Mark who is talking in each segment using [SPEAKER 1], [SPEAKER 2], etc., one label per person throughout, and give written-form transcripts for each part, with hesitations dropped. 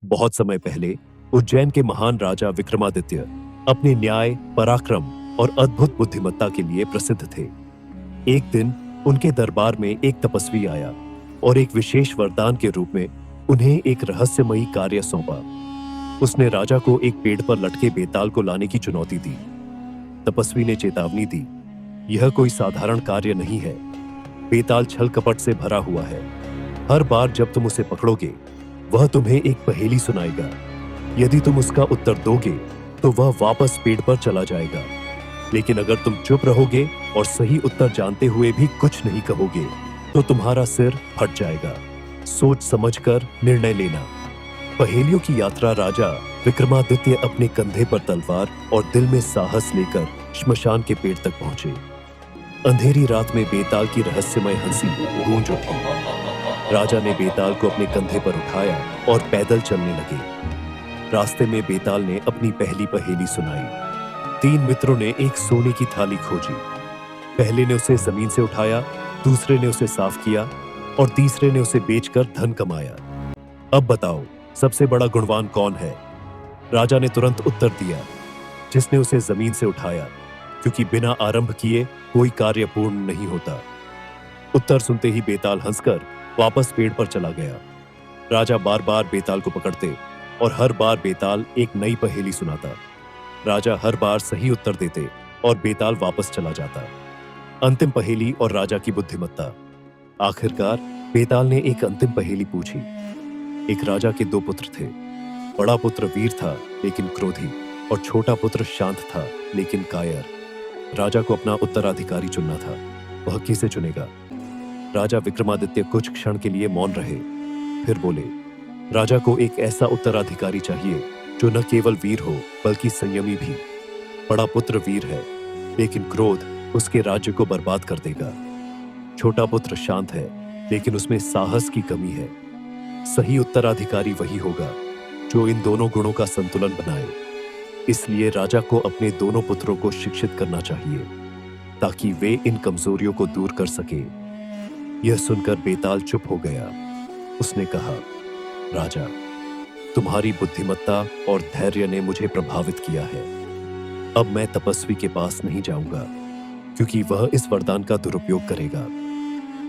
[SPEAKER 1] बहुत समय पहले उज्जैन के महान राजा विक्रमादित्य अपने न्याय, पराक्रम और अद्भुत बुद्धिमत्ता के लिए प्रसिद्ध थे। एक दिन उनके दरबार में एक तपस्वी आया और एक विशेष वरदान के रूप में उन्हें एक रहस्यमयी कार्य सौंपा। उसने राजा को एक पेड़ पर लटके बेताल को लाने की चुनौती दी। तपस्वी ने चेतावनी दी, यह कोई साधारण कार्य नहीं है। बेताल छल कपट से भरा हुआ है। हर बार जब तुम उसे पकड़ोगे, वह तुम्हें एक पहेली सुनाएगा। यदि तुम उसका उत्तर दोगे, तो वह वापस पेड़ पर चला जाएगा। लेकिन अगर तुम चुप रहोगे और सही उत्तर जानते हुए भी कुछ नहीं कहोगे, तो तुम्हारा सिर फट जाएगा। सोच समझकर निर्णय लेना। पहेलियों की यात्रा राजा विक्रमादित्य अपने कंधे पर तलवार और दिल में साहस लेकर श्मशान के पेड़ तक पहुंचे। अंधेरी रात में बेताल की रहस्यमय हंसी गूंज उठी। राजा ने बेताल को अपने कंधे पर उठाया और पैदल चलने लगे। रास्ते में बेताल ने अपनी पहली पहेली सुनाई। 3 मित्रों ने एक सोने की थाली खोजी। पहले ने उसे जमीन से उठाया, दूसरे ने उसे साफ किया और तीसरे ने उसे बेचकर धन कमाया। अब बताओ, सबसे बड़ा गुणवान कौन है? राजा ने तुरंत उत्तर दिया, जिसने उसे जमीन से उठाया, क्योंकि बिना आरंभ किए कोई कार्य पूर्ण नहीं होता। उत्तर सुनते ही बेताल हंसकर वापस पेड़ पर चला गया। राजा बार बार बेताल को पकड़ते और हर बार बेताल एक नई पहेली सुनाता। राजा हर बार सही उत्तर देते और बेताल वापस चला जाता। अंतिम पहेली और राजा की बुद्धिमत्ता। आखिरकार बेताल ने एक अंतिम पहेली पूछी। एक राजा के 2 पुत्र थे। बड़ा पुत्र वीर था लेकिन क्रोधी, और छोटा पुत्र शांत था लेकिन कायर। राजा को अपना उत्तराधिकारी चुनना था। वह किसे चुनेगा? राजा विक्रमादित्य कुछ क्षण के लिए मौन रहे, फिर बोले, राजा को एक ऐसा उत्तराधिकारी चाहिए जो न केवल वीर हो बल्कि संयमी भी। बड़ा पुत्र वीर है, लेकिन क्रोध उसके राज्य को बर्बाद कर देगा। छोटा पुत्र शांत है, लेकिन उसमें साहस की कमी है। सही उत्तराधिकारी वही होगा जो इन दोनों गुणों का संतुलन बनाए। इसलिए राजा को अपने दोनों पुत्रों को शिक्षित करना चाहिए, ताकि वे इन कमजोरियों को दूर कर सके। यह सुनकर बेताल चुप हो गया। उसने कहा, राजा, तुम्हारी बुद्धिमत्ता और धैर्य ने मुझे प्रभावित किया है। अब मैं तपस्वी के पास नहीं जाऊंगा, क्योंकि वह इस वरदान का दुरुपयोग करेगा।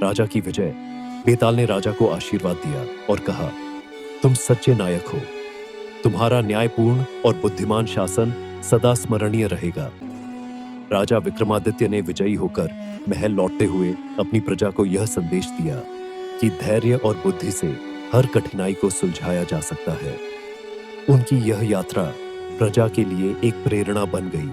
[SPEAKER 1] राजा की विजय। बेताल ने राजा को आशीर्वाद दिया और कहा, तुम सच्चे नायक हो। तुम्हारा न्यायपूर्ण और बुद्धिमान शासन सदा स्मरणीय रहेगा। राजा विक्रमादित्य ने विजयी होकर महल लौटते हुए अपनी प्रजा को यह संदेश दिया कि धैर्य और बुद्धि से हर कठिनाई को सुलझाया जा सकता है। उनकी यह यात्रा प्रजा के लिए एक प्रेरणा बन गई।